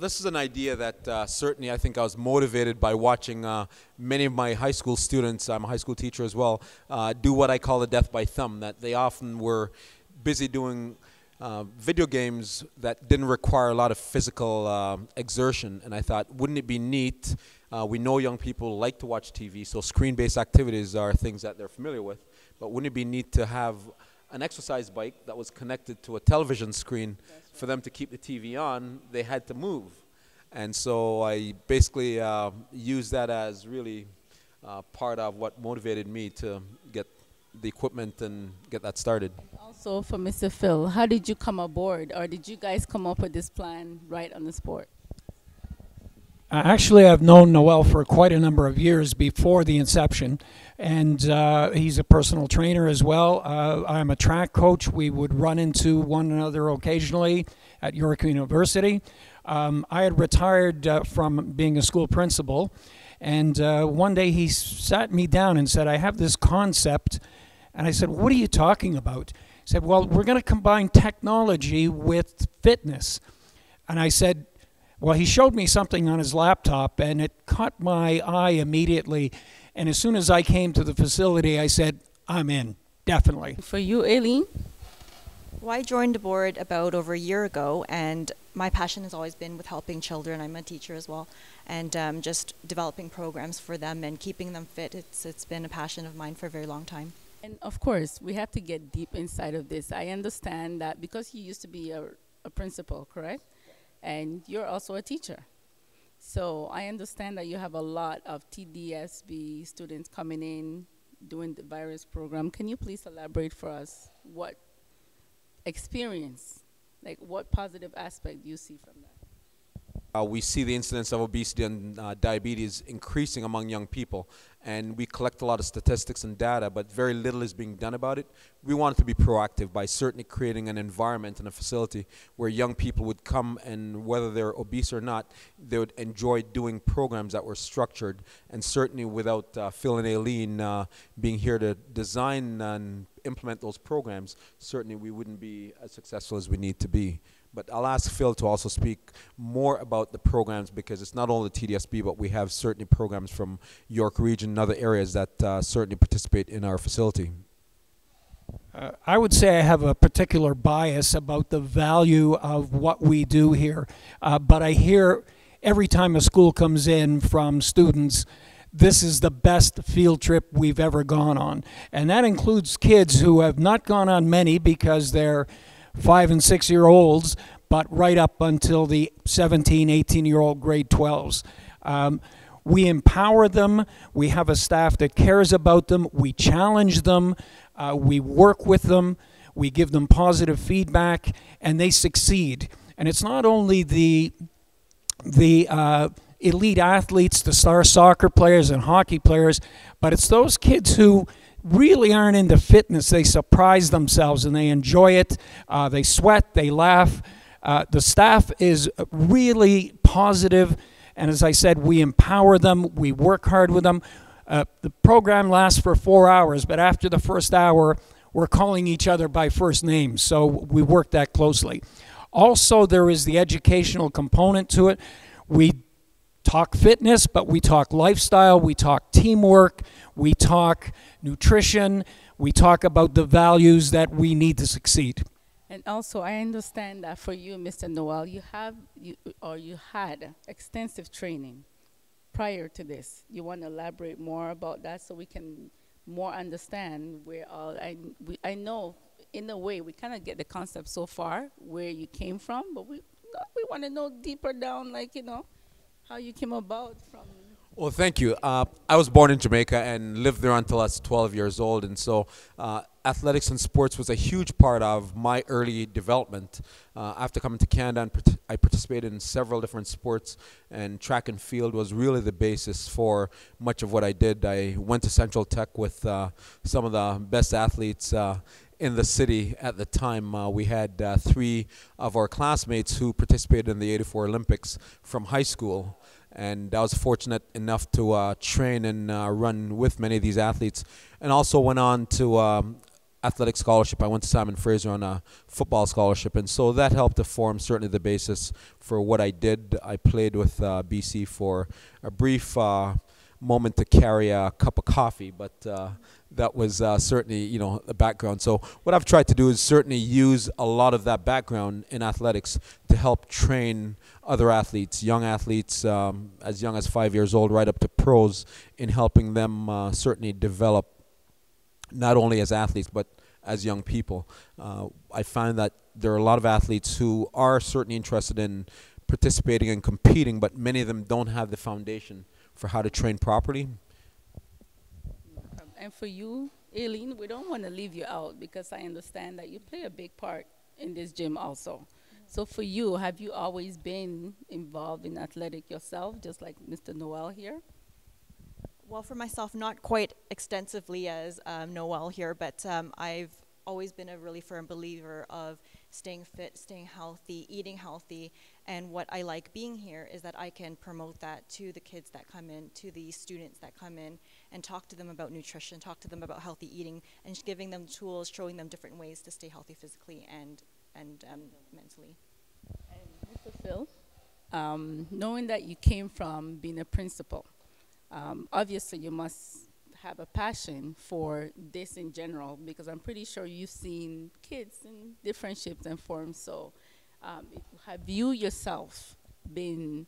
this is an idea that certainly I think I was motivated by watching many of my high school students, I'm a high school teacher as well, do what I call the death by thumb, that they often were busy doing video games that didn't require a lot of physical exertion. And I thought, wouldn't it be neat? We know young people like to watch TV, so screen-based activities are things that they're familiar with. But wouldn't it be neat to have an exercise bike that was connected to a television screen? For them to keep the TV on, they had to move. And so I basically used that as really part of what motivated me to get the equipment and get that started. Also for Mr. Phil, how did you come aboard, or did you guys come up with this plan right on the spot? Actually, I've known Noel for quite a number of years before the inception, and he's a personal trainer as well. I'm a track coach. We would run into one another occasionally at York University. I had retired from being a school principal, and one day he sat me down and said, I have this concept. And I said, what are you talking about? He said, well, we're going to combine technology with fitness. And I said, well, he showed me something on his laptop, and it caught my eye immediately. And as soon as I came to the facility, I said, I'm in, definitely. For you, Aileen? Well, I joined the board about over a year ago, and my passion has always been with helping children. I'm a teacher as well, and just developing programs for them and keeping them fit. It's been a passion of mine for a very long time. And of course, we have to get deep inside of this. I understand that because you used to be a principal, correct? And you're also a teacher. So I understand that you have a lot of TDSB students coming in, doing the virus program. Can you please elaborate for us what experience, like what positive aspect do you see from that? We see the incidence of obesity and diabetes increasing among young people, and we collect a lot of statistics and data, but very little is being done about it. We wanted to be proactive by certainly creating an environment and a facility where young people would come, and whether they're obese or not, they would enjoy doing programs that were structured, and certainly without Phil and Aileen being here to design and implement those programs, certainly we wouldn't be as successful as we need to be. But I'll ask Phil to also speak more about the programs, because it's not only the TDSB, but we have certainly programs from York Region and other areas that certainly participate in our facility. I would say I have a particular bias about the value of what we do here, but I hear every time a school comes in from students, this is the best field trip we've ever gone on. And that includes kids who have not gone on many because they're 5- and 6-year-olds, but right up until the 17-, 18-year-old grade 12s. We empower them. We have a staff that cares about them. We challenge them. We work with them. We give them positive feedback, and they succeed. And it's not only the elite athletes, the star soccer players and hockey players, but it's those kids who really aren't into fitness. They surprise themselves and they enjoy it. They sweat, they laugh. The staff is really positive, and as I said, we empower them, we work hard with them. The program lasts for 4 hours, but after the first hour, we're calling each other by first names, so we work that closely. Also, there is the educational component to it. We talk fitness, but we talk lifestyle, we talk teamwork, we talk nutrition, we talk about the values that we need to succeed. And also, I understand that for you, Mr. Noel, you had extensive training prior to this. You want to elaborate more about that so we can more understand where all, I know in a way we kind of get the concept so far where you came from, but we want to know deeper down, like, you know, how you came about from. Well, thank you. I was born in Jamaica and lived there until I was 12 years old, and so athletics and sports was a huge part of my early development. After coming to Canada, I participated in several different sports, and track and field was really the basis for much of what I did. I went to Central Tech with some of the best athletes in the city at the time. We had 3 of our classmates who participated in the '84 Olympics from high school. And I was fortunate enough to train and run with many of these athletes, and also went on to athletic scholarship. I went to Simon Fraser on a football scholarship, and so that helped to form certainly the basis for what I did. I played with BC for a brief moment to carry a cup of coffee, but that was certainly, you know, the background. So what I've tried to do is certainly use a lot of that background in athletics to help train other athletes, young athletes, as young as 5 years old, right up to pros, in helping them certainly develop not only as athletes but as young people. I find that there are a lot of athletes who are certainly interested in participating and competing, but many of them don't have the foundation for how to train properly. And for you, Aileen, we don't want to leave you out because I understand that you play a big part in this gym also. So for you, have you always been involved in athletic yourself, just like Mr. Noel here? Well, for myself, not quite extensively as Noel here, but I've always been a really firm believer of staying fit, staying healthy, eating healthy, and what I like being here is that I can promote that to the kids that come in, to the students that come in, and talk to them about nutrition, talk to them about healthy eating, and just giving them tools, showing them different ways to stay healthy physically and mentally. And Mr. Phil, knowing that you came from being a principal, obviously you must have a passion for this in general, because I'm pretty sure you've seen kids in different shapes and forms. So have you yourself been,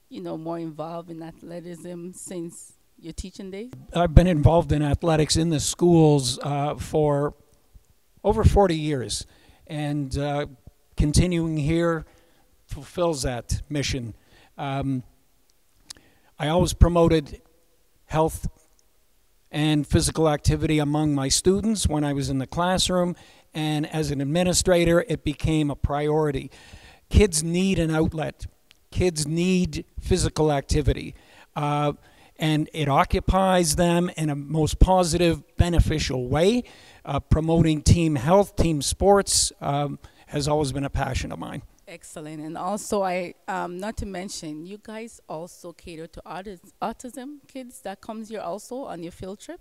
you know, more involved in athleticism since your teaching days? I've been involved in athletics in the schools for over 40 years, and continuing here fulfills that mission. I always promoted health and physical activity among my students when I was in the classroom, and as an administrator, it became a priority. Kids need an outlet. Kids need physical activity, and it occupies them in a most positive, beneficial way. Promoting team health, team sports has always been a passion of mine. Excellent. And also, not to mention, you guys also cater to autism kids that comes here also on your field trip.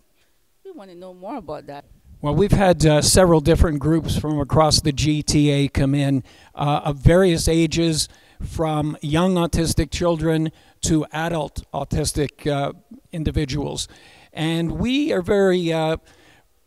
We want to know more about that. Well, we've had several different groups from across the GTA come in of various ages, from young autistic children to adult autistic individuals. And we are very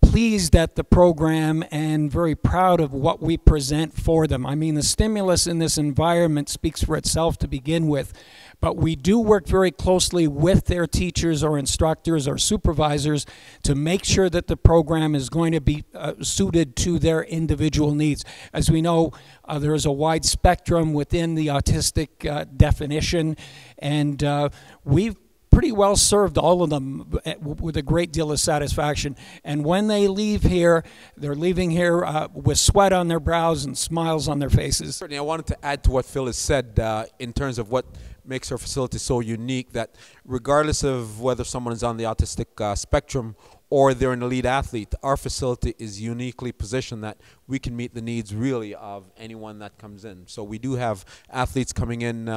pleased at the program and very proud of what we present for them. I mean, the stimulus in this environment speaks for itself to begin with, but we do work very closely with their teachers or instructors or supervisors to make sure that the program is going to be suited to their individual needs. As we know, there is a wide spectrum within the autistic definition, and we've pretty well served all of them with a great deal of satisfaction. And when they leave here, they're leaving here with sweat on their brows and smiles on their faces. Certainly, I wanted to add to what Phil has said in terms of what makes our facility so unique, that regardless of whether someone is on the autistic spectrum or they're an elite athlete, our facility is uniquely positioned that we can meet the needs really of anyone that comes in. So we do have athletes coming in.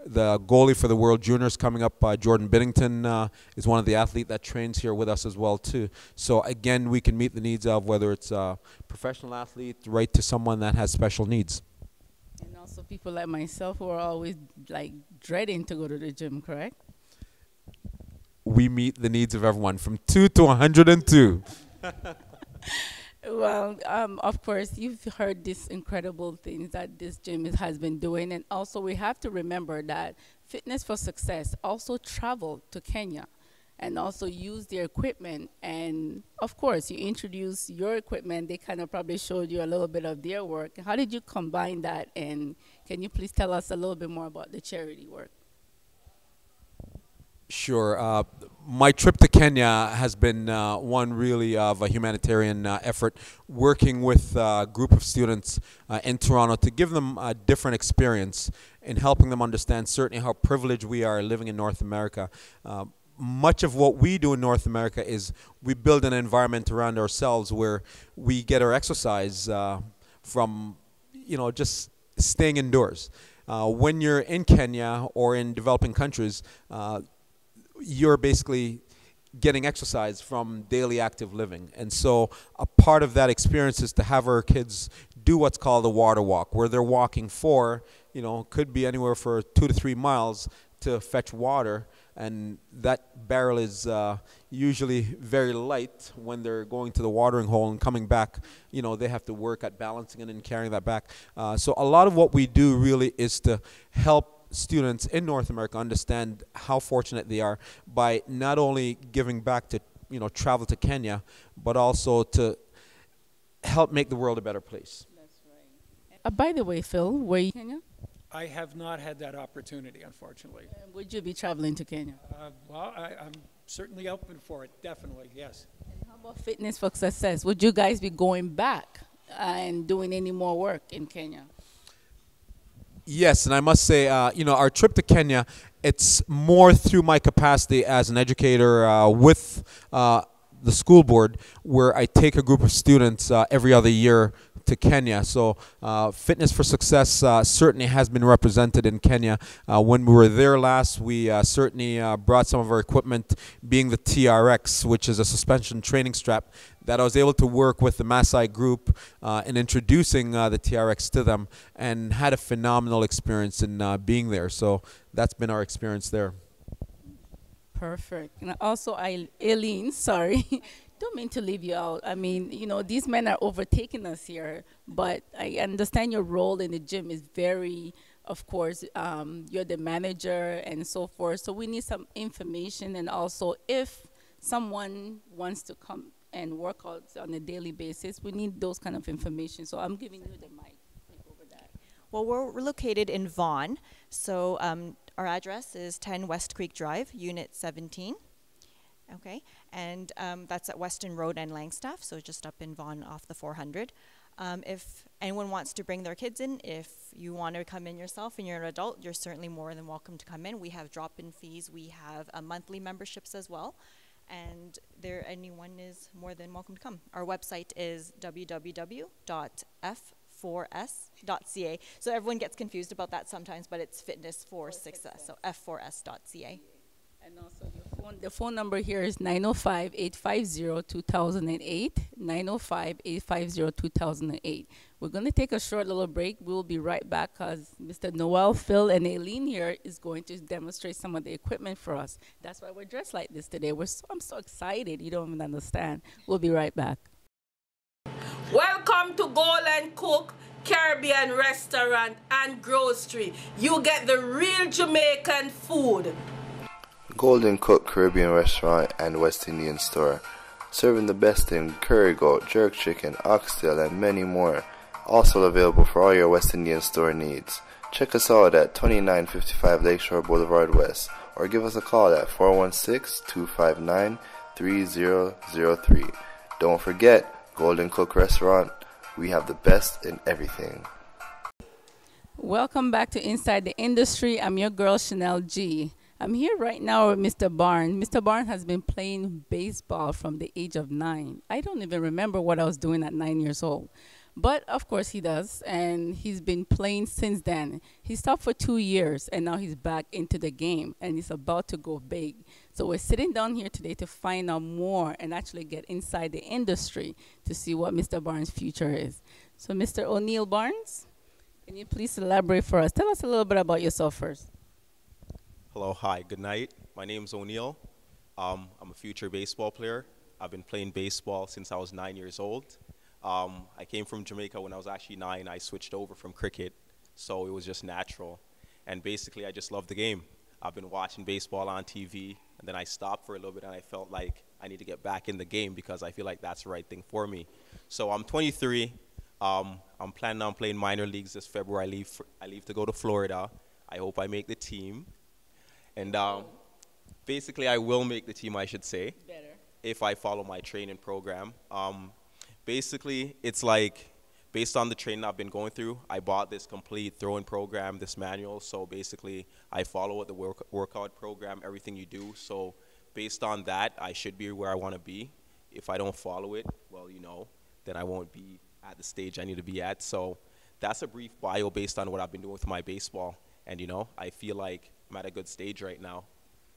The goalie for the World Juniors coming up, Jordan Biddington, is one of the athletes that trains here with us as well too. So again, we can meet the needs of whether it's a professional athlete right to someone that has special needs. And also people like myself who are always like dreading to go to the gym, correct? We meet the needs of everyone from 2 to 102. Well, of course, you've heard these incredible things that this gym has been doing. And also we have to remember that Fitness for Success also traveled to Kenya and also used their equipment. And of course, you introduced your equipment. They kind of probably showed you a little bit of their work. How did you combine that? And can you please tell us a little bit more about the charity work? Sure. My trip to Kenya has been one really of a humanitarian effort, working with a group of students in Toronto to give them a different experience in helping them understand certainly how privileged we are living in North America. Much of what we do in North America is we build an environment around ourselves where we get our exercise from, you know, just staying indoors. When you're in Kenya or in developing countries, you're basically getting exercise from daily active living. And so a part of that experience is to have our kids do what's called a water walk, where they're walking for, could be anywhere for 2 to 3 miles to fetch water. And that barrel is usually very light when they're going to the watering hole and coming back. They have to work at balancing it and carrying that back. So a lot of what we do really is to help students in North America understand how fortunate they are by not only giving back to, travel to Kenya, but also to help make the world a better place. That's right. By the way, Phil, were you in Kenya? I have not had that opportunity, unfortunately. Would you be traveling to Kenya? Well, I'm certainly open for it, definitely, yes. And how about Fitness for Success? Would you guys be going back and doing any more work in Kenya? Yes, and I must say, our trip to Kenya, it's more through my capacity as an educator with the school board, where I take a group of students every other year to Kenya. So Fitness for Success certainly has been represented in Kenya. When we were there last, we certainly brought some of our equipment, being the TRX, which is a suspension training strap, that I was able to work with the Maasai group in introducing the TRX to them, and had a phenomenal experience in being there. So that's been our experience there. Perfect. And also, Aileen, sorry, don't mean to leave you out. I mean, these men are overtaking us here, but I understand your role in the gym is very, of course, you're the manager and so forth. So we need some information, and also if someone wants to come and work out on a daily basis, we need those kind of information. So I'm giving you the mic. Take over that. Well, we're located in Vaughan, so our address is 10 West Creek Drive, Unit 17. Okay, and that's at Weston Road and Langstaff, so just up in Vaughan off the 400. If anyone wants to bring their kids in, if you want to come in yourself and you're an adult, you're certainly more than welcome to come in. We have drop-in fees. We have monthly memberships as well, and anyone is more than welcome to come. Our website is www.f4s.ca. So everyone gets confused about that sometimes, but it's Fitness for Success, so f4s.ca. And also the phone number here is 905-850-2008, 905-850-2008. We're going to take a short little break. We'll be right back because Mr. Noel, Phil, and Aileen here is going to demonstrate some of the equipment for us. That's why we're dressed like this today. I'm so excited. You don't even understand. We'll be right back. Welcome to Golden Cook Caribbean Restaurant and Grocery. You get the real Jamaican food. Golden Cook Caribbean Restaurant and West Indian Store, serving the best in curry goat, jerk chicken, oxtail, and many more. Also available for all your West Indian Store needs. Check us out at 2955 Lakeshore Boulevard West, or give us a call at 416-259-3003. Don't forget, Golden Cook Restaurant, we have the best in everything. Welcome back to Inside the Industry. I'm your girl, Chanel G. I'm here right now with Mr. Barnes. Mr. Barnes has been playing baseball from the age of 9. I don't even remember what I was doing at 9 years old. But, of course, he does, and he's been playing since then. He stopped for 2 years, and now he's back into the game, and he's about to go big. So we're sitting down here today to find out more and actually get inside the industry to see what Mr. Barnes' future is. So, Mr. O'Neill Barnes, can you please elaborate for us? Tell us a little bit about yourself first. Hello, hi, good night. My name's O'Neill. I'm a future baseball player. I've been playing baseball since I was 9 years old. I came from Jamaica when I was actually 9. I switched over from cricket, so it was just natural. And basically, I just love the game. I've been watching baseball on TV, and then I stopped for a little bit, and I felt like I need to get back in the game because I feel like that's the right thing for me. So I'm 23. I'm planning on playing minor leagues this February. I leave to go to Florida. I hope I make the team. And basically, I will make the team, I should say, if I follow my training program. Basically, it's like, based on the training I've been going through, I bought this complete throwing program, this manual. So basically, I follow the workout program, everything you do. So based on that, I should be where I want to be. If I don't follow it, well, then I won't be at the stage I need to be at. So that's a brief bio based on what I've been doing with my baseball. And, I feel like I'm at a good stage right now.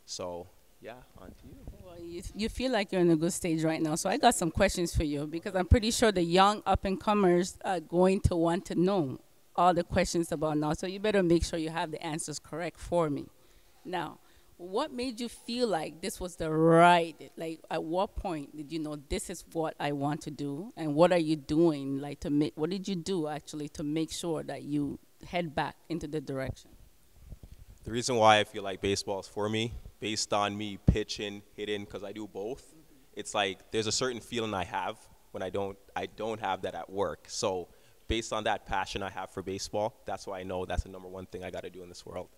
So, yeah, on to you. Well, you feel like you're in a good stage right now. So I got some questions for you because I'm pretty sure the young up-and-comers are going to want to know all the questions about now. So you better make sure you have the answers correct for me. Now, what made you feel like this was the right, like at what point did you know this is what I want to do? And what are you doing, like to make, what did you do actually to make sure that you head back into the direction? The reason why I feel like baseball is for me, based on me pitching, hitting, because I do both, it's like there's a certain feeling I have when I don't have that at work. So based on that passion I have for baseball, that's why I know that's the number one thing I got to do in this world.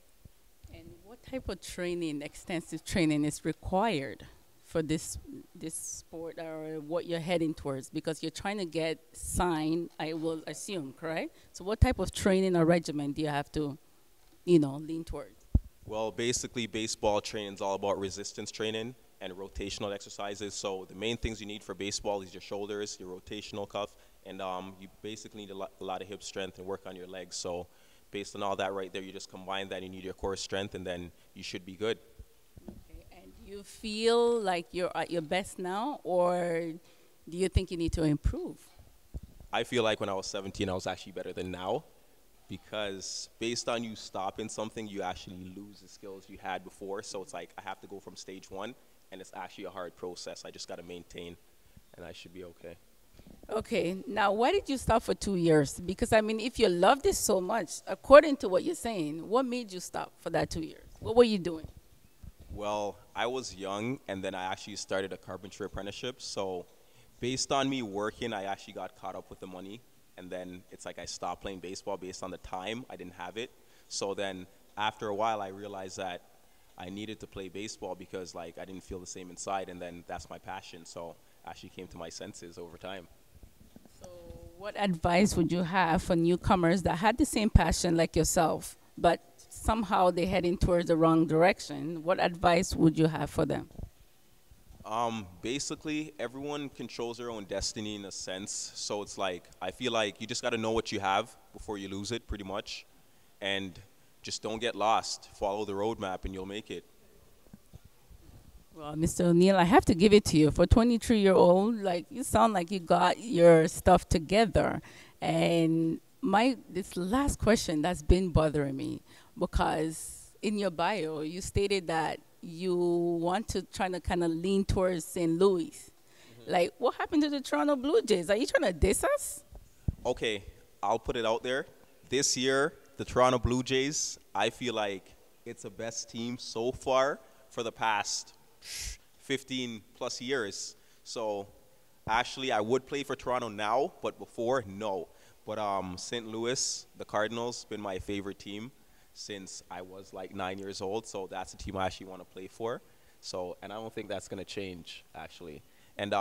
And what type of training, extensive training, is required for this sport or what you're heading towards? Because you're trying to get signed, I will assume, correct? So what type of training or regimen do you have to, lean towards? Well, basically, baseball training is all about resistance training and rotational exercises. So the main things you need for baseball is your shoulders, your rotational cuff, and you basically need a lot of hip strength and work on your legs. So based on all that right there, you just combine that, you need your core strength, and then you should be good. Okay. And do you feel like you're at your best now, or do you think you need to improve? I feel like when I was 17, I was actually better than now, because based on you stopping something, you actually lose the skills you had before. So it's like I have to go from stage one, and it's actually a hard process. I just got to maintain, and I should be okay. Okay, now why did you stop for 2 years? Because if you love this so much, according to what you're saying, what made you stop for that 2 years? What were you doing? Well, I was young, and then I actually started a carpentry apprenticeship. So based on me working, I actually got caught up with the money, and then it's like I stopped playing baseball based on the time. I didn't have it. So then after a while, I realized that I needed to play baseball because I didn't feel the same inside, and then that's my passion. So I actually came to my senses over time. So what advice would you have for newcomers that had the same passion like yourself, but somehow they're heading towards the wrong direction? What advice would you have for them? Basically, everyone controls their own destiny in a sense. So it's like, I feel like you just got to know what you have before you lose it, pretty much. And just don't get lost. Follow the roadmap, and you'll make it. Well, Mr. O'Neill, I have to give it to you. For 23-year-old, you sound like you got your stuff together. And this last question that's been bothering me, because in your bio, you stated that you want to try to kind of lean towards St. Louis. Mm-hmm. What happened to the Toronto Blue Jays? Are you trying to diss us? Okay, I'll put it out there. This year, the Toronto Blue Jays, I feel like it's the best team so far for the past 15 plus years. So actually I would play for Toronto now, but before, no. But St. Louis, the Cardinals, been my favorite team since I was 9 years old. So that's the team I actually want to play for. So, and I don't think that's going to change, actually. And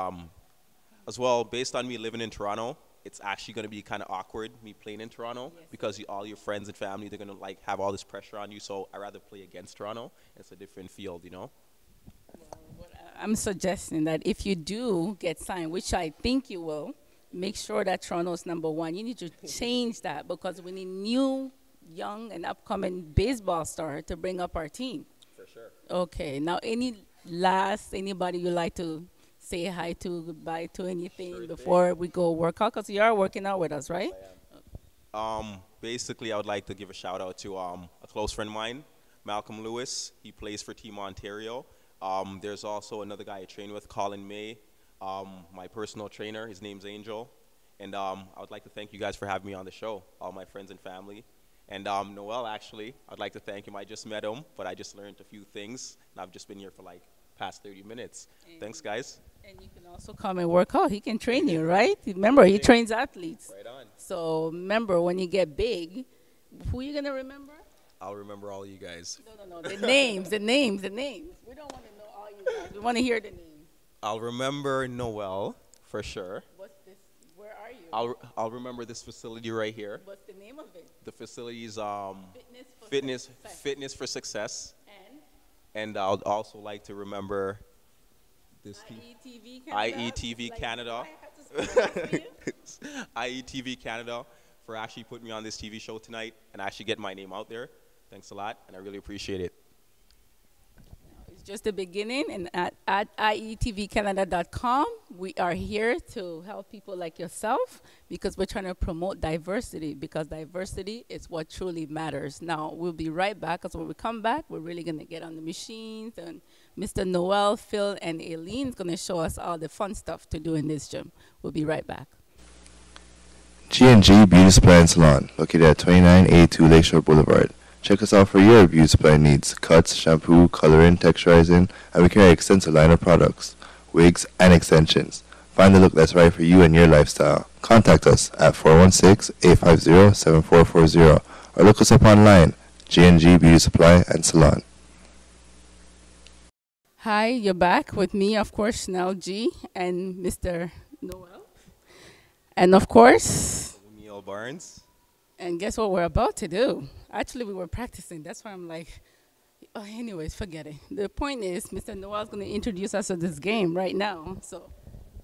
as well, based on me living in Toronto, it's actually going to be kind of awkward, me playing in Toronto, yes, because all your friends and family, they're going to have all this pressure on you. So I'd rather play against Toronto. It's a different field, I'm suggesting that if you do get signed, which I think you will, make sure that Toronto's number one. You need to change that because we need new, young, and upcoming baseball star to bring up our team. For sure. Okay. Now, anybody you like to say hi to, goodbye to, anything before we go work out? Because you are working out with us, right? I am. Basically, I would like to give a shout out to a close friend of mine, Malcolm Lewis. He plays for Team Ontario. There's also another guy I train with, Colin May, my personal trainer. His name's Angel. And I would like to thank you guys for having me on the show, all my friends and family. And Noel, actually, I'd like to thank him. I just met him, but I just learned a few things. And I've just been here for past 30 minutes. Thanks, guys. And you can also come and work out. He can train you, right? Remember, he trains athletes. Right on. So remember, when you get big, who are you going to remember? I'll remember all you guys. No. The names. We don't want to know all you guys. We want to hear the names. I'll remember Noel for sure. What's this? Where are you? I'll remember this facility right here. What's the name of it? The facility is Fitness for Success. And I'd also like to remember this IETV Canada. IETV Canada for actually putting me on this TV show tonight and actually getting my name out there. Thanks a lot, and I really appreciate it. just the beginning, and at IETVCanada.com, we are here to help people like yourself because we're trying to promote diversity, because diversity is what truly matters. Now, we'll be right back, because when we come back, we're really going to get on the machines, and Mr. Noel, Phil, and Aileen is going to show us all the fun stuff to do in this gym. We'll be right back. G&G Beauty Supply and Salon, located at 2982 Lakeshore Boulevard. Check us out for your beauty supply needs: cuts, shampoo, coloring, texturizing, and we carry extensive line of products, wigs, and extensions. Find the look that's right for you and your lifestyle. Contact us at 416-850-7440 or look us up online, G&G Beauty Supply and Salon. Hi, you're back with me, of course, Chanel G, and Mr. Noel. And of course, Neil Barnes. and guess what we're about to do? Actually, we were practicing. That's why I'm like, oh, anyways, forget it. The point is, Mr. Noel's going to introduce us to this game right now. So,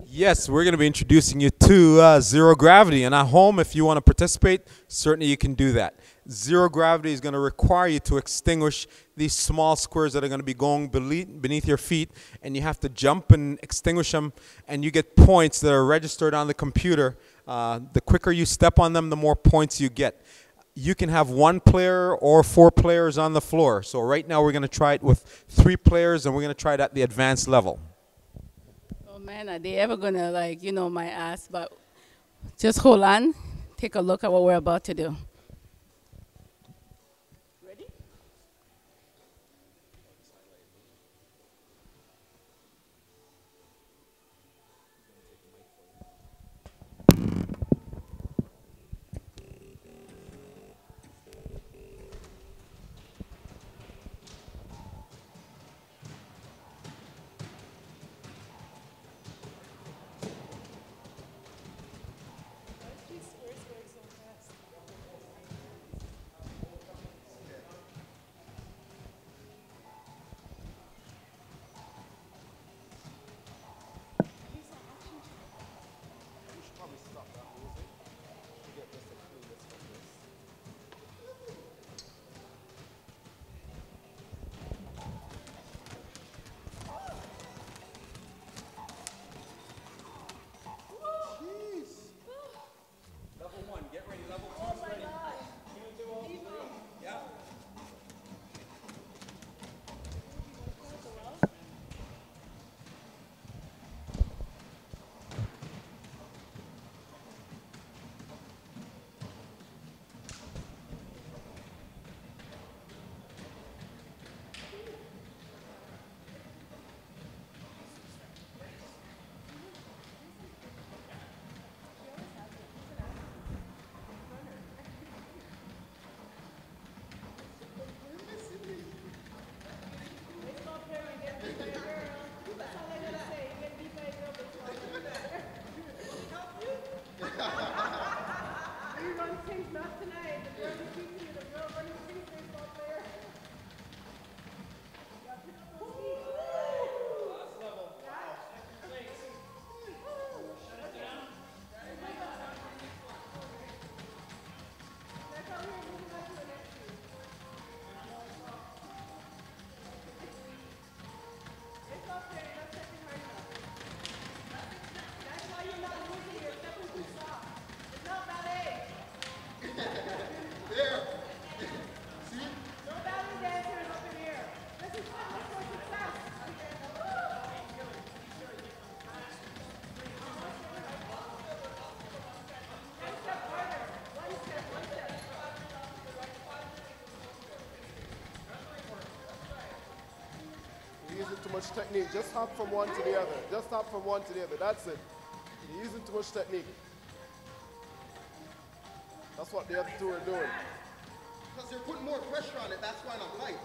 Yes, we're going to be introducing you to zero gravity. And at home, if you want to participate, certainly you can do that. Zero gravity is going to require you to extinguish these small squares that are going to be going beneath your feet, and you have to jump and extinguish them, and you get points that are registered on the computer. The quicker you step on them, the more points you get. You can have one player or 4 players on the floor. So right now we're going to try it with 3 players, and we're going to try it at the advanced level. oh man, are they ever going to, like, my ass? But just hold on. Take a look at what we're about to do. Ready? Too much technique. Just hop from one to the other. Just hop from one to the other. That's it. You're using too much technique. That's what the other two are doing. Because they're putting more pressure on it. That's why I'm light.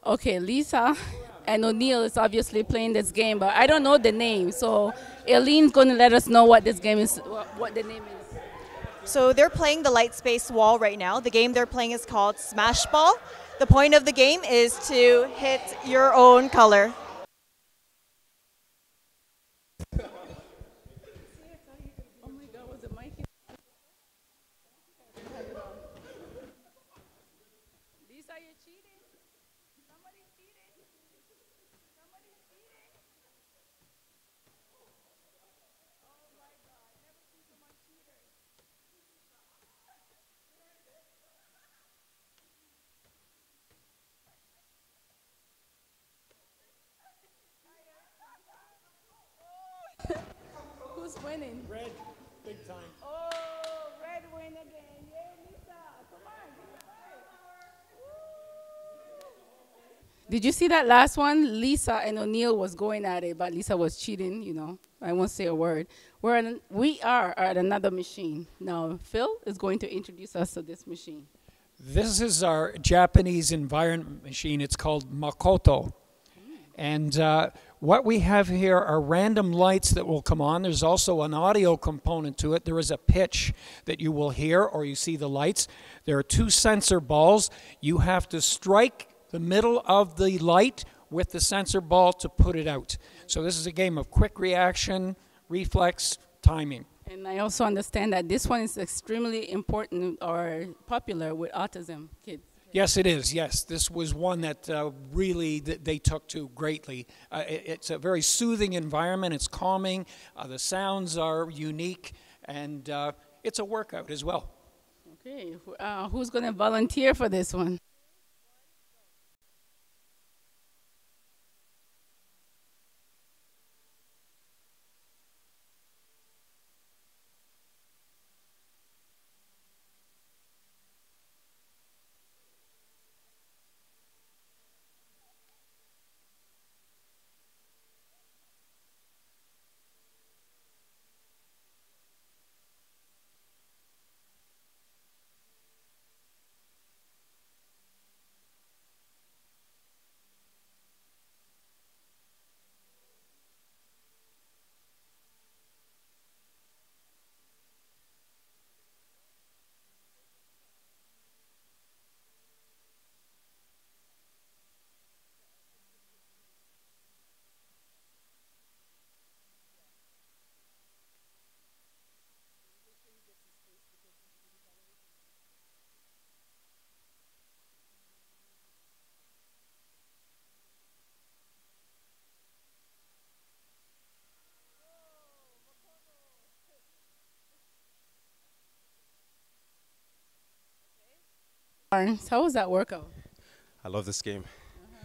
Okay, Lisa and O'Neill is obviously playing this game, but I don't know the name. So Aileen's going to let us know what this game is, what the name is. So they're playing the light space wall right now. The game they're playing is called Smash Ball. The point of the game is to hit your own color. Who's winning? Red, big time. Oh, red win again. Yay, Lisa. Come on. Did you see that last one? Lisa and O'Neill was going at it, but Lisa was cheating, you know. I won't say a word. We are at another machine. Now, Phil is going to introduce us to this machine. This is our Japanese environment machine. It's called Makoto. And what we have here are random lights that will come on. There's also an audio component to it. There is a pitch that you will hear or you see the lights. There are 2 sensor balls. You have to strike the middle of the light with the sensor ball to put it out. So this is a game of quick reaction, reflex, timing. And I also understand that this one is extremely important or popular with autism kids. Yes, it is. Yes, this was one that really they took to greatly. It's a very soothing environment. It's calming. The sounds are unique, and it's a workout as well. Okay, who's going to volunteer for this one? How was that workout? I love this game.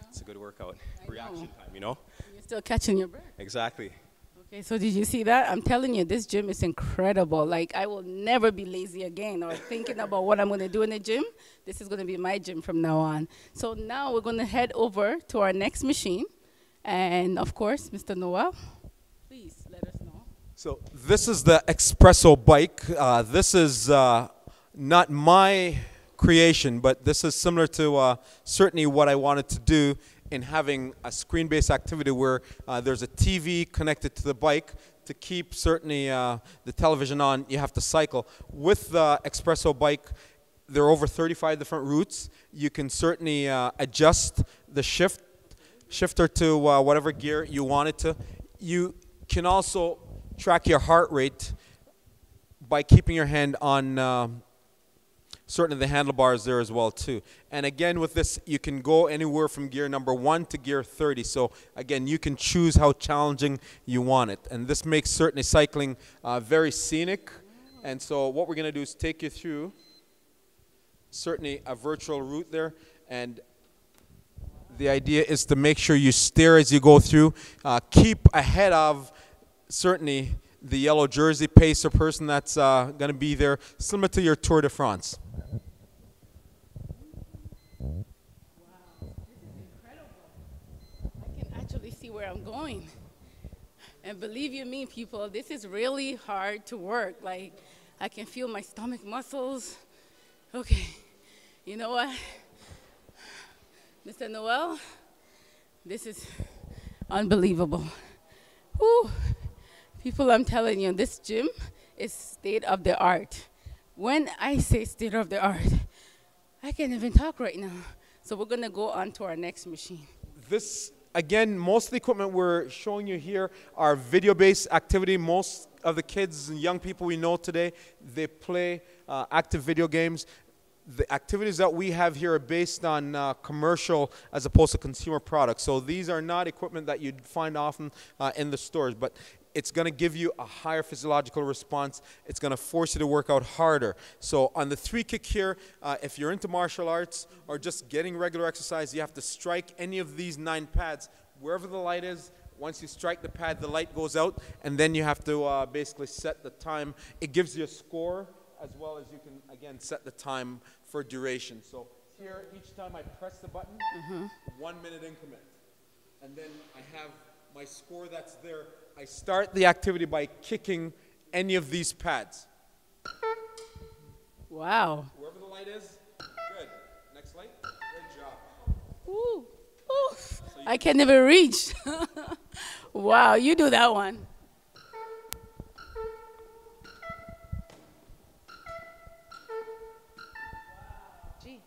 It's a good workout. Reaction time, you know? You're still catching your breath. Exactly. Okay, so did you see that? I'm telling you, this gym is incredible. Like, I will never be lazy again or thinking about what I'm going to do in the gym. This is going to be my gym from now on. So now we're going to head over to our next machine. And, of course, Mr. Noel, please let us know. So this is the espresso bike. This is not my creation, but this is similar to certainly what I wanted to do in having a screen-based activity where there's a TV connected to the bike to keep certainly the television on. You have to cycle. With the espresso bike, there are over 35 different routes. You can certainly adjust the shifter to whatever gear you want it to. You can also track your heart rate by keeping your hand on certainly the handlebars there as well too. And again, with this, you can go anywhere from gear number 1 to gear 30. So again, you can choose how challenging you want it. And this makes certainly cycling very scenic. And so what we're going to do is take you through certainly a virtual route there. And the idea is to make sure you steer as you go through. Keep ahead of certainly the yellow jersey pacer person that's going to be there, similar to your Tour de France. Wow, this is incredible. I can actually see where I'm going. And believe you me, people, this is really hard to work. Like, I can feel my stomach muscles. Okay, you know what? Mr. Noel, this is unbelievable. Whew. People, I'm telling you, this gym is state of the art. When I say state of the art, I can't even talk right now. So we're going to go on to our next machine. This, again, most of the equipment we're showing you here are video-based activity. Most of the kids and young people we know today, they play active video games. The activities that we have here are based on commercial as opposed to consumer products. So these are not equipment that you'd find often in the stores, but it's going to give you a higher physiological response. It's going to force you to work out harder. So on the 3 kick here, if you're into martial arts or just getting regular exercise, you have to strike any of these 9 pads. Wherever the light is, Once you strike the pad, the light goes out, and then you have to basically set the time. It gives you a score, as well as you can, again, set the time for duration. So here, each time I press the button, 1 minute increment. And then I have my score that's there. I start the activity by kicking any of these pads. Wow. Wherever the light is, good. Next light, good job. Ooh. Ooh. I can never reach. Wow, you do that one. Gee.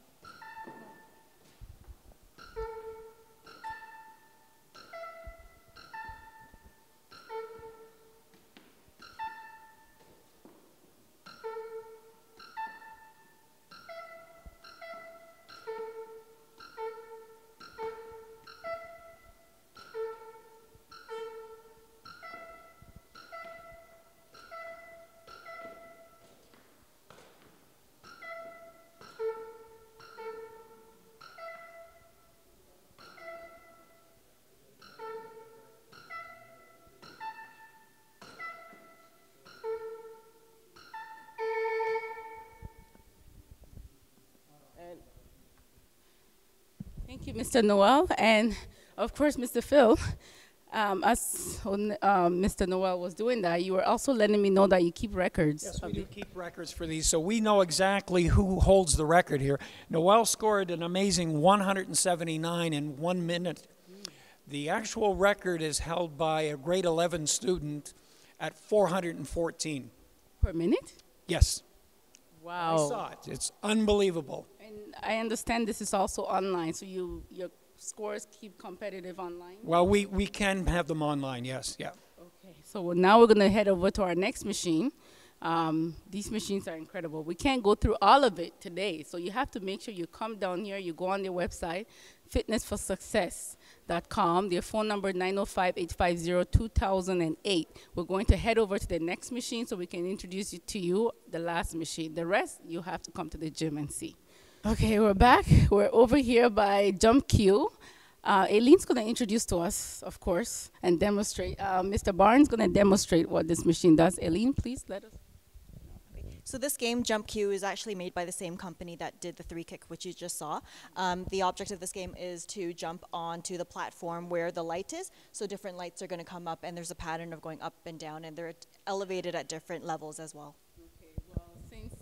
Thank you, Mr. Noel, and of course, Mr. Phil. As Mr. Noel was doing that, you were also letting me know that you keep records. Yes, we do keep records for these, so we know exactly who holds the record here. Noel scored an amazing 179 in 1 minute. The actual record is held by a grade 11 student at 414. Per minute? Yes. Wow. I saw it. It's unbelievable. And I understand this is also online, so your scores keep competitive online? Well, we can have them online, yes, yeah. Okay, so now we're going to head over to our next machine. These machines are incredible. We can't go through all of it today, so you have to make sure you come down here, you go on their website, fitnessforsuccess.com. Their phone number 905-850-2008. We're going to head over to the next machine so we can introduce you to you the last machine. The rest, you have to come to the gym and see. Okay, we're back. We're over here by Jump Q. Aileen's going to introduce to us, of course, and demonstrate. Mr. Barnes is going to demonstrate what this machine does. Aileen, please let us. So this game, Jump Q, is actually made by the same company that did the 3-kick, which you just saw. The object of this game is to jump onto the platform where the light is. So different lights are going to come up, and there's a pattern of going up and down, and they're elevated at different levels as well. Okay, well, since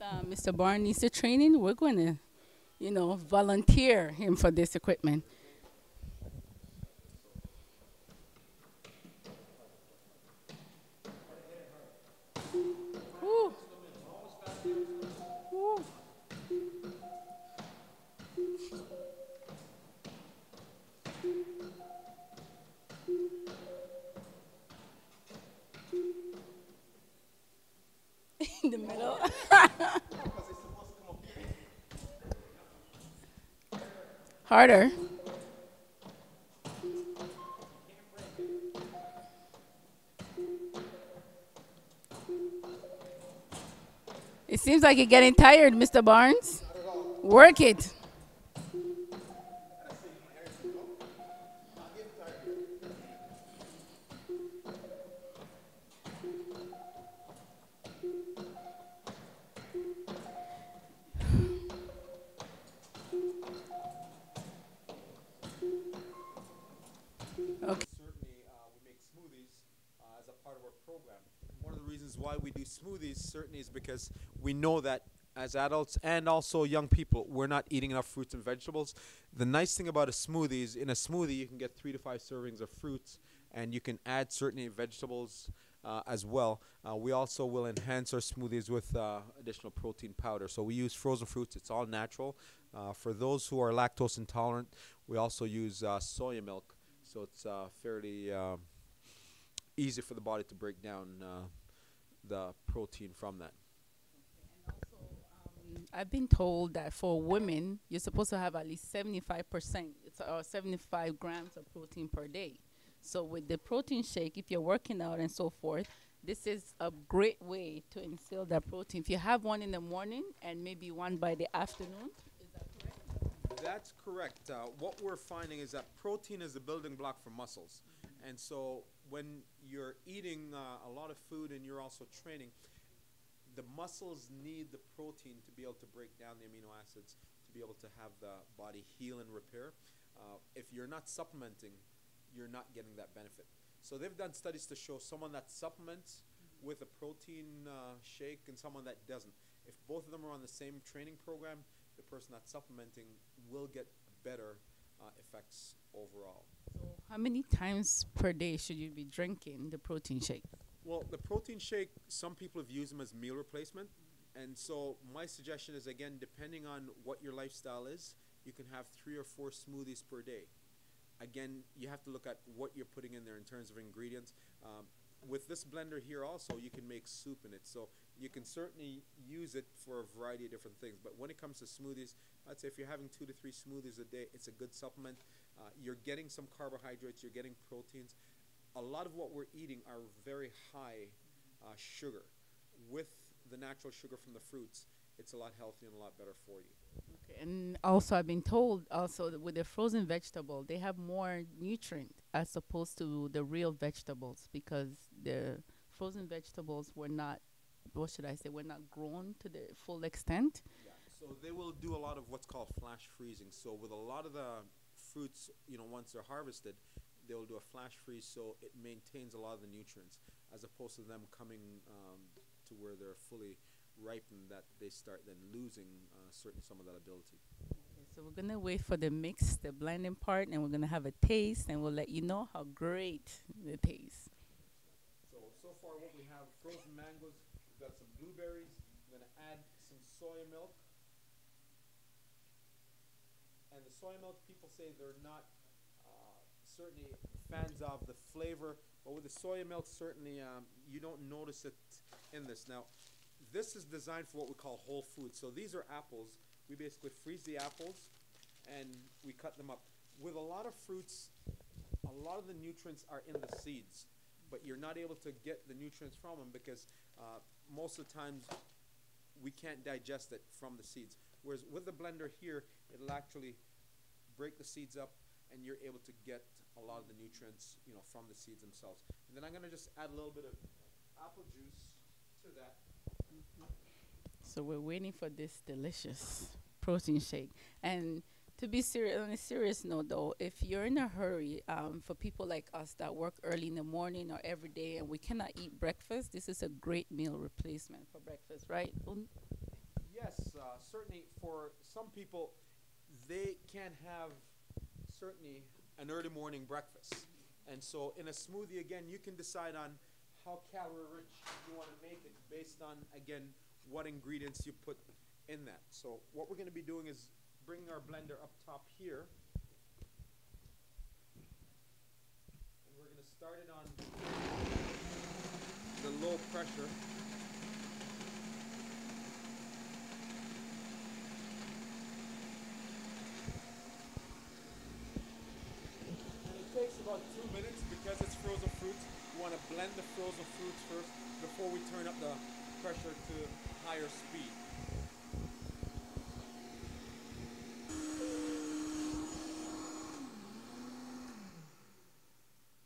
Mr. Barnes needs the training, we're going to, volunteer him for this equipment. Ooh. Ooh. In the middle. Harder. It seems like you're getting tired, Mr. Barnes. Work it. Okay. Certainly, we make smoothies as a part of our program. One of the reasons why we do smoothies certainly is because we know that as adults and also young people, we're not eating enough fruits and vegetables. The nice thing about a smoothie is in a smoothie, you can get 3 to 5 servings of fruits, and you can add certainly vegetables as well. We also will enhance our smoothies with additional protein powder. So we use frozen fruits. It's all natural. For those who are lactose intolerant, we also use soya milk. So it's fairly easy for the body to break down the protein from that. And also, I've been told that for women, you're supposed to have at least 75%, or 75 grams of protein per day. So with the protein shake, if you're working out and so forth, this is a great way to instill that protein. If you have one in the morning and maybe one by the afternoon, is that correct? That's correct. What we're finding is that protein is the building block for muscles. And so when you're eating a lot of food and you're also training, the muscles need the protein to be able to break down the amino acids to be able to have the body heal and repair. If you're not supplementing, you're not getting that benefit. So they've done studies to show someone that supplements with a protein shake and someone that doesn't. If both of them are on the same training program, the person that's supplementing will get better effects overall. So how many times per day should you be drinking the protein shake? Well, the protein shake, some people have used them as meal replacement. And so my suggestion is, again, depending on what your lifestyle is, you can have 3 or 4 smoothies per day. Again, you have to look at what you're putting in there in terms of ingredients. With this blender here also, you can make soup in it. So you can certainly use it for a variety of different things. But when it comes to smoothies, I'd say if you're having 2 to 3 smoothies a day, it's a good supplement. You're getting some carbohydrates, you're getting proteins. A lot of what we're eating are very high sugar. With the natural sugar from the fruits, it's a lot healthier and a lot better for you. Okay, and also I've been told also that with the frozen vegetable, they have more nutrient as opposed to the real vegetables, because the frozen vegetables were not, what should I say, were not grown to the full extent. Yeah, so they will do a lot of what's called flash freezing. So with a lot of the fruits, once they're harvested, they will do a flash freeze so it maintains a lot of the nutrients, as opposed to them coming to where they're fully ripened, that they start then losing certainly some of that ability. Okay, so we're going to wait for the mix, the blending part, and we're going to have a taste, and we'll let you know how great the taste. So far what we have, frozen mangoes, we've got some blueberries, we're going to add some soy milk. And the soy milk, people say they're not certainly fans of the flavor, but with the soy milk, certainly you don't notice it in this. Now, this is designed for what we call whole food. So these are apples. We basically freeze the apples and we cut them up. With a lot of fruits, a lot of the nutrients are in the seeds, but you're not able to get the nutrients from them because most of the times we can't digest it from the seeds. Whereas with the blender here, it'll actually break the seeds up and you're able to get a lot of the nutrients, from the seeds themselves. And then I'm going to just add a little bit of apple juice to that. So we're waiting for this delicious protein shake. And to be serious, on a serious note though, if you're in a hurry, for people like us that work early in the morning or every day and we cannot eat breakfast, this is a great meal replacement for breakfast, right? Yes, certainly for some people, they can have certainly an early morning breakfast. And so in a smoothie, again, you can decide on how calorie rich you want to make it based on, again, what ingredients you put in that. So what we're going to be doing is bringing our blender up top here. And we're going to start it on the low pressure. Takes about 2 minutes because it's frozen fruits. You want to blend the frozen fruits first before we turn up the pressure to higher speed.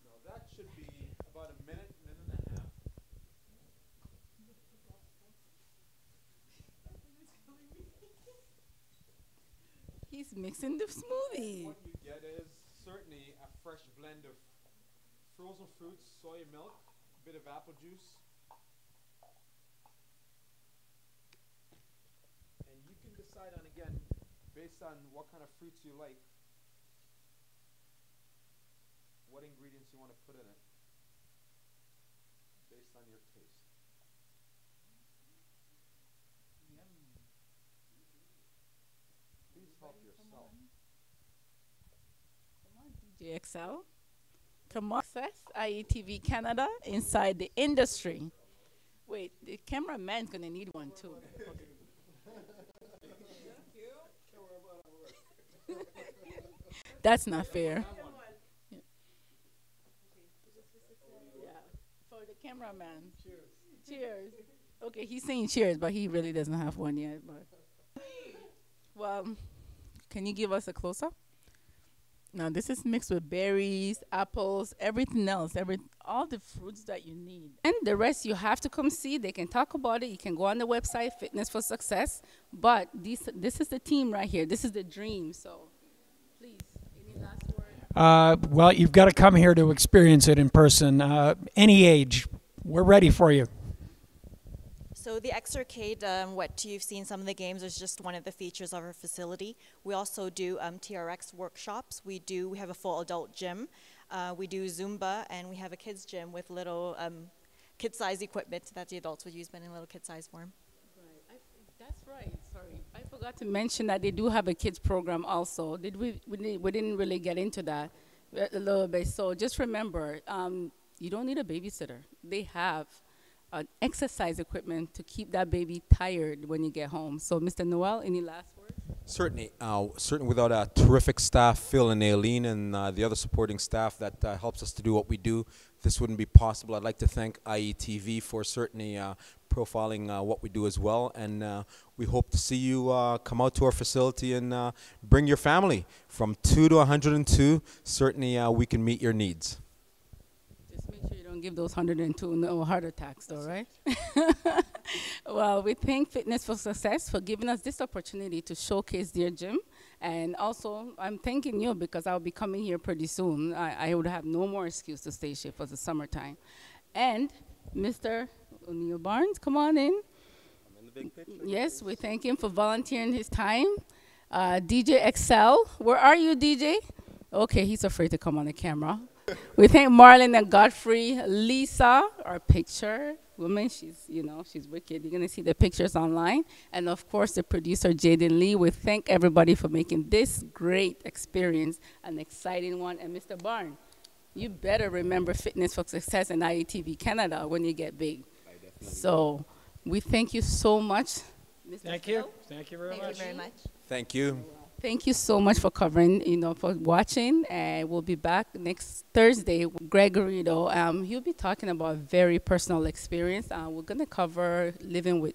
Now that should be about a minute and a half. He's mixing the smoothie. What you get is certainly a fresh blend of frozen fruits, soy milk, a bit of apple juice. And you can decide on, again, based on what kind of fruits you like, what ingredients you want to put in it, based on your taste. Please help yourself. Come on, DJXL. Come on, Access IETV Canada inside the industry. Wait, the cameraman's gonna need one too. Okay. That's not fair. Yeah. Yeah, for the cameraman. Cheers. Cheers. Okay, he's saying cheers, but he really doesn't have one yet. But well, can you give us a close-up? Now this is mixed with berries, apples, everything else, all the fruits that you need. And the rest you have to come see. They can talk about it. You can go on the website, Fitness for Success. But this is the team right here. This is the dream. So please, any last word? Well, you've got to come here to experience it in person. Any age, we're ready for you. So the X-Arcade, what you've seen some of the games, is just one of the features of our facility. We also do TRX workshops. We have a full adult gym. We do Zumba, and we have a kids gym with little kid-size equipment that the adults would use, but in little kid-size form. Right. That's right. Sorry, I forgot to mention that they do have a kids program also. We didn't really get into that a little bit. So just remember, you don't need a babysitter. They have exercise equipment to keep that baby tired when you get home. So, Mr. Noel, any last words? Certainly. Certainly without a terrific staff, Phil and Aileen, and the other supporting staff that helps us to do what we do, this wouldn't be possible. I'd like to thank IETV for certainly profiling what we do as well. And we hope to see you come out to our facility and bring your family from 2 to 102. Certainly we can meet your needs. Just make sure you don't give those 102 no heart attacks, though, right? Well, we thank Fitness for Success for giving us this opportunity to showcase their gym. And also, I'm thanking you because I'll be coming here pretty soon. I would have no more excuse to stay here for the summertime. And Mr. O'Neill Barnes, come on in. I'm in the big picture. Yes, we thank him for volunteering his time. DJ Excel, where are you, DJ? Okay, he's afraid to come on the camera. We thank Marlon and Godfrey. Lisa, our picture woman, she's wicked. You're gonna see the pictures online. And of course, the producer, Jaden Lee. We thank everybody for making this great experience an exciting one. And Mr. Barn, you better remember Fitness for Success and IETV Canada when you get big. So we thank you so much, Mr. Thank Phil. you. Thank you very much. Thank you very much. Thank you. Thank you so much for covering, for watching. And we'll be back next Thursday with Gregorito. He'll be talking about a very personal experience. We're going to cover living with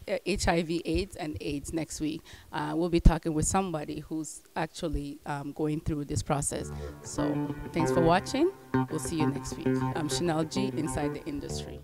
HIV/AIDS and AIDS next week. We'll be talking with somebody who's actually going through this process. So thanks for watching. We'll see you next week. I'm Chanel G, Inside the Industry.